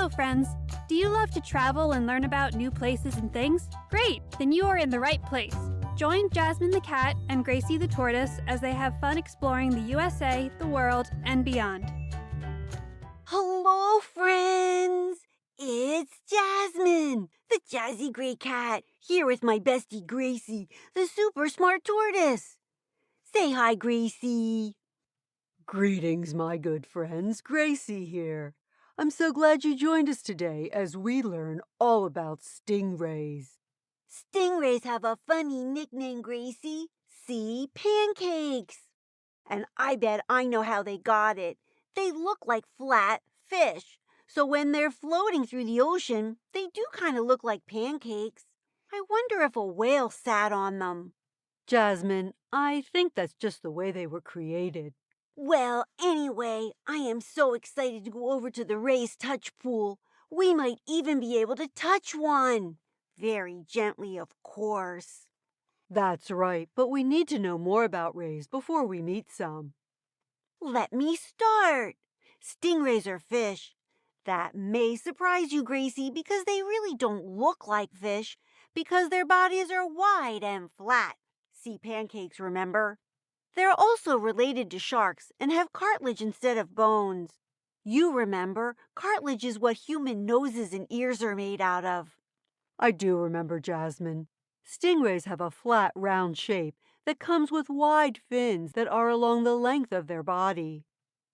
Hello, friends. Do you love to travel and learn about new places and things? Great! Then you are in the right place. Join Jasmine the cat and Gracie the tortoise as they have fun exploring the USA, the world, and beyond. Hello, friends! It's Jasmine, the jazzy gray cat, here with my bestie Gracie, the super smart tortoise. Say hi, Gracie. Greetings, my good friends. Gracie here. I'm so glad you joined us today as we learn all about stingrays. Stingrays have a funny nickname, Gracie. See, pancakes. And I bet I know how they got it. They look like flat fish. So when they're floating through the ocean, they do kind of look like pancakes. I wonder if a whale sat on them. Jasmine, I think that's just the way they were created. Well, anyway, I am so excited to go over to the Ray's touch pool. We might even be able to touch one. Very gently, of course. That's right, but we need to know more about rays before we meet some. Let me start. Stingrays are fish. That may surprise you, Gracie, because they really don't look like fish, because their bodies are wide and flat. See pancakes, remember? They're also related to sharks and have cartilage instead of bones. You remember, cartilage is what human noses and ears are made out of. I do remember, Jasmine. Stingrays have a flat, round shape that comes with wide fins that are along the length of their body.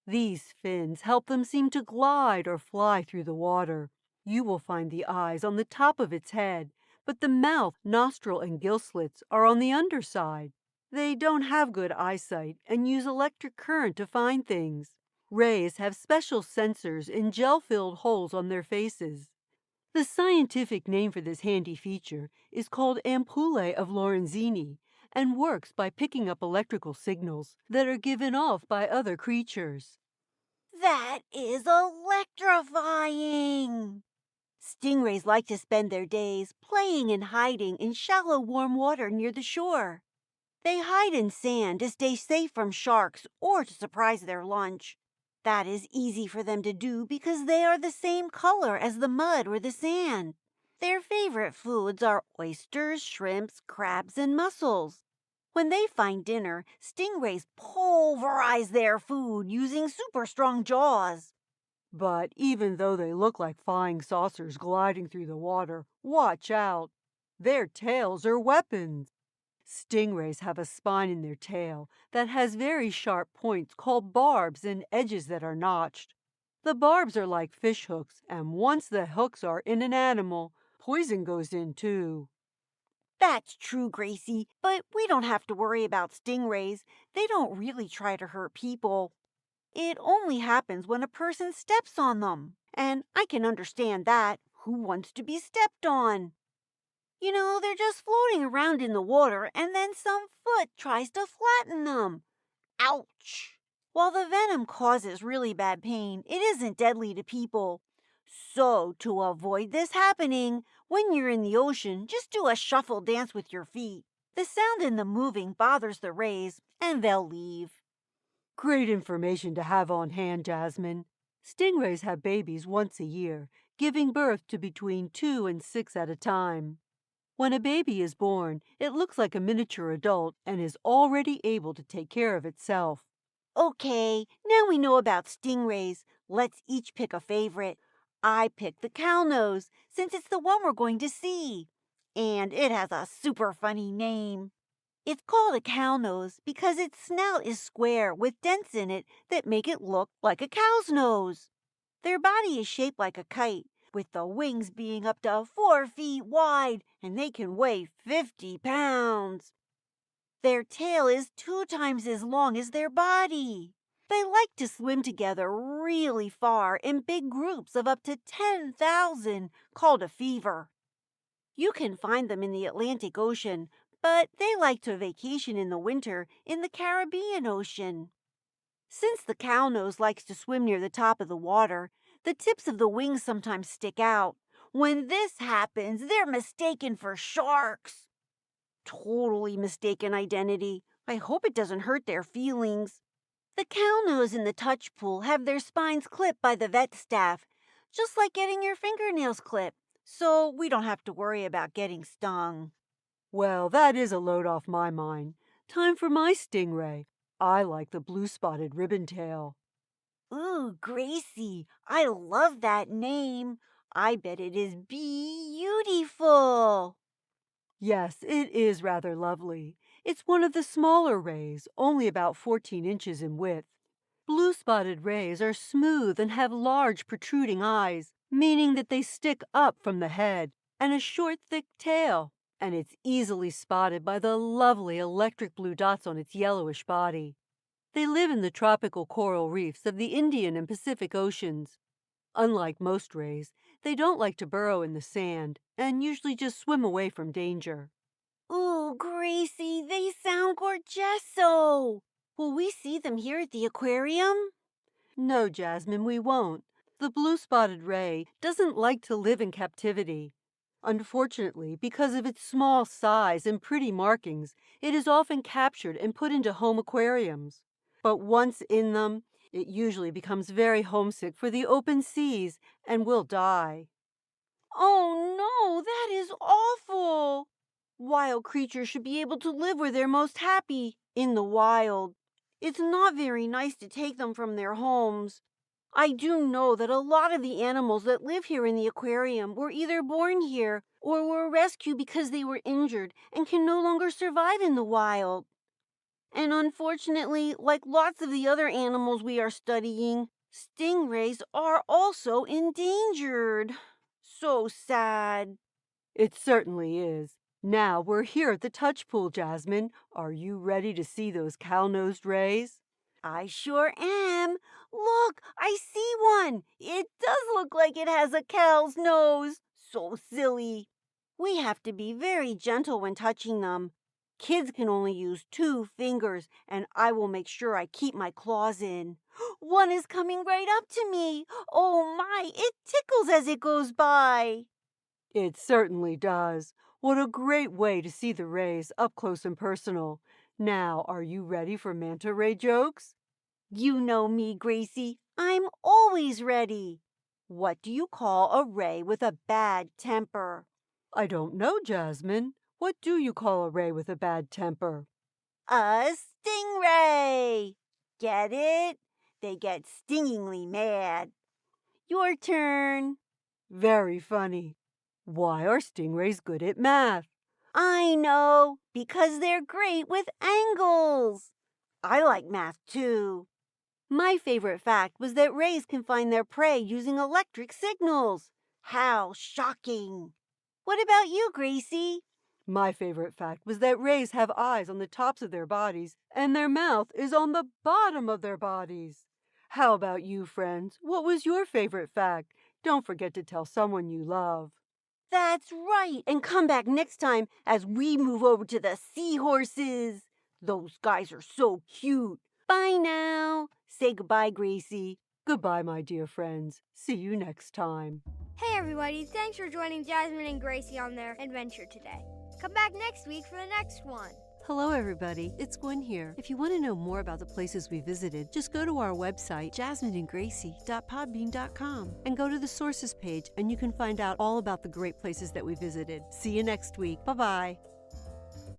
These fins help them seem to glide or fly through the water. You will find the eyes on the top of its head, but the mouth, nostril, and gill slits are on the underside. They don't have good eyesight and use electric current to find things. Rays have special sensors in gel-filled holes on their faces. The scientific name for this handy feature is called ampullae of Lorenzini and works by picking up electrical signals that are given off by other creatures. That is electrifying! Stingrays like to spend their days playing and hiding in shallow, warm water near the shore. They hide in sand to stay safe from sharks or to surprise their lunch. That is easy for them to do because they are the same color as the mud or the sand. Their favorite foods are oysters, shrimps, crabs, and mussels. When they find dinner, stingrays pulverize their food using super strong jaws. But even though they look like flying saucers gliding through the water, watch out! Their tails are weapons. Stingrays have a spine in their tail that has very sharp points called barbs and edges that are notched. The barbs are like fish hooks, and once the hooks are in an animal, poison goes in too. That's true, Gracie, but we don't have to worry about stingrays. They don't really try to hurt people. It only happens when a person steps on them, and I can understand that. Who wants to be stepped on? You know, they're just floating around in the water, and then some foot tries to flatten them. Ouch! While the venom causes really bad pain, it isn't deadly to people. So, to avoid this happening, when you're in the ocean, just do a shuffle dance with your feet. The sound and the moving bothers the rays, and they'll leave. Great information to have on hand, Jasmine. Stingrays have babies once a year, giving birth to between 2 and 6 at a time. When a baby is born, it looks like a miniature adult and is already able to take care of itself. Okay, now we know about stingrays. Let's each pick a favorite. I picked the cow nose, since it's the one we're going to see. And it has a super funny name. It's called a cow nose because its snout is square with dents in it that make it look like a cow's nose. Their body is shaped like a kite, with the wings being up to 4 feet wide, and they can weigh 50 pounds. Their tail is 2 times as long as their body. They like to swim together really far in big groups of up to 10,000, called a fever. You can find them in the Atlantic Ocean, but they like to vacation in the winter in the Caribbean Ocean. Since the cownose likes to swim near the top of the water, the tips of the wings sometimes stick out. When this happens, they're mistaken for sharks. Totally mistaken identity. I hope it doesn't hurt their feelings. The cownose in the touch pool have their spines clipped by the vet staff, just like getting your fingernails clipped, so we don't have to worry about getting stung. Well, that is a load off my mind. Time for my stingray. I like the blue-spotted ribbon-tail. Ooh, Gracie, I love that name. I bet it is beautiful. Yes, it is rather lovely. It's one of the smaller rays, only about 14 inches in width. Blue-spotted rays are smooth and have large protruding eyes, meaning that they stick up from the head, and a short, thick tail. And it's easily spotted by the lovely electric blue dots on its yellowish body. They live in the tropical coral reefs of the Indian and Pacific Oceans. Unlike most rays, they don't like to burrow in the sand and usually just swim away from danger. Ooh, Gracie, they sound gorgesso. Will we see them here at the aquarium? No, Jasmine, we won't. The blue-spotted ray doesn't like to live in captivity. Unfortunately, because of its small size and pretty markings, it is often captured and put into home aquariums. But once in them, it usually becomes very homesick for the open seas and will die. Oh no, that is awful. Wild creatures should be able to live where they're most happy, in the wild. It's not very nice to take them from their homes. I do know that a lot of the animals that live here in the aquarium were either born here or were rescued because they were injured and can no longer survive in the wild. And unfortunately, like lots of the other animals we are studying, stingrays are also endangered. So sad. It certainly is. Now we're here at the touch pool, Jasmine. Are you ready to see those cow-nosed rays? I sure am. Look, I see one. It does look like it has a cow's nose. So silly. We have to be very gentle when touching them. Kids can only use 2 fingers, and I will make sure I keep my claws in. One is coming right up to me. Oh my, it tickles as it goes by. It certainly does. What a great way to see the rays up close and personal. Now, are you ready for manta ray jokes? You know me, Gracie. I'm always ready. What do you call a ray with a bad temper? I don't know, Jasmine. What do you call a ray with a bad temper? A stingray. Get it? They get stingingly mad. Your turn. Very funny. Why are stingrays good at math? I know, because they're great with angles. I like math too. My favorite fact was that rays can find their prey using electric signals. How shocking. What about you, Gracie? My favorite fact was that rays have eyes on the tops of their bodies and their mouth is on the bottom of their bodies. How about you, friends? What was your favorite fact? Don't forget to tell someone you love. That's right, and come back next time as we move over to the seahorses. Those guys are so cute. Bye now. Say goodbye, Gracie. Goodbye, my dear friends. See you next time. Hey everybody, thanks for joining Jasmine and Gracie on their adventure today. Come back next week for the next one. Hello, everybody. It's Gwen here. If you want to know more about the places we visited, just go to our website, jasmineandgracie.podbean.com, and go to the sources page, and you can find out all about the great places that we visited. See you next week. Bye-bye.